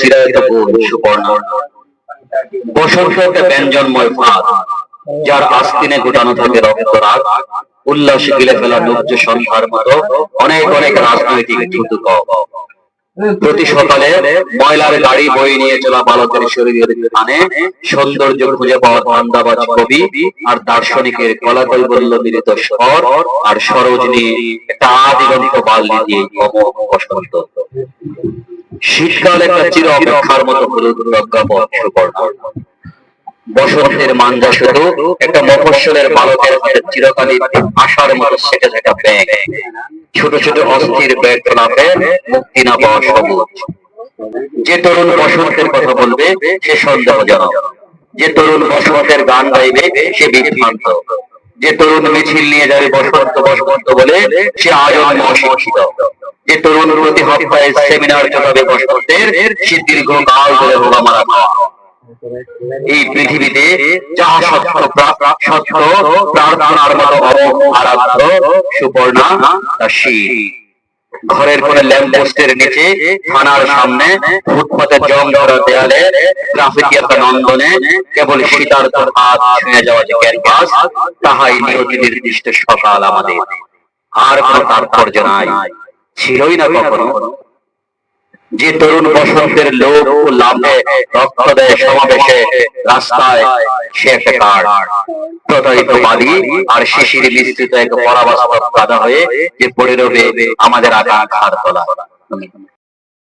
চিরায়ত বোন সুপর্ণা। বসন্ত একটা ব্যঞ্জনময় ফাঁদ, যার আস্তিনে গোটানো থাকে রক্তরাগ, উল্লাসে গিলে ফেলা নুব্জ সন্ধ্যার মতো অনেক অনেক রাজনৈতিক ধুতুক। প্রতি সকালে ময়লার গাড়ি বয়ে নিয়ে চলা বালকের শরীরের স্থানে সৌন্দর্য খুঁজে পাওয়া ধান্দাবাজ কবি আর দার্শনিকের কলাকল বল্লবিত স্বর আর সরোজিনী একটা আদিগন্ত বাল্লি দিয়ে বসন্ত। শীতকাল একটা চির অপেক্ষার মতো হলুদ প্রজ্ঞাপন সুপর্ণা। বসন্তের মাঞ্জা শুধু একটা মফস্বলের বালকের হাতে চিরকালীন আশার মতো সেটে থাকা ব্যাগ, ছোট ছোট অস্থির ব্যাগ লাফে মুক্তি না পাওয়া সবুজ। যে তরুণ বসন্তের কথা বলবে সে সন্দেহজনক, যে তরুণ বসন্তের গান গাইবে সে বিভ্রান্ত, যে তরুণ মিছিল নিয়ে যাবে বসন্ত বসন্ত বলে সে আজন্ম অশিক্ষিত, যে তরুণ প্রতি হপ্তাহে সেমিনার চলাবে বসন্তের সে দীর্ঘকাল ধরে হোগা মারা খাওয়া। এই পৃথিবীতে যাহা সত্য প্রার্থনার মতো আরাধ্য সুপর্ণা তা শীল। ঘরের কোন ল্যাম্পপোস্টের নিচে, থানার সামনে, ফুটপাতের জং ধরা দেয়ালে, গ্রাফিতি একটা নন্দনে কেবল শীতার্থ হাত ছুঁয়ে যাওয়া যে ক্যানভাস, তাহাই নিয়তি নির্দিষ্ট সকাল আমাদের। আর কোন তাৎপর্য নাই, ছিলই না কখনো। যে তরুণ বসন্তের লোক ও লাভে রক্ত দেয় সমাবেশে রাস্তায়, সে একটা কার্ড, প্রতারিতবাদী আর শিশির মিশ্রিত এক পরাবাস্তব কাদা হয়ে যে পড়ে রবে আমাদের আকাঙ্ক্ষার তলা।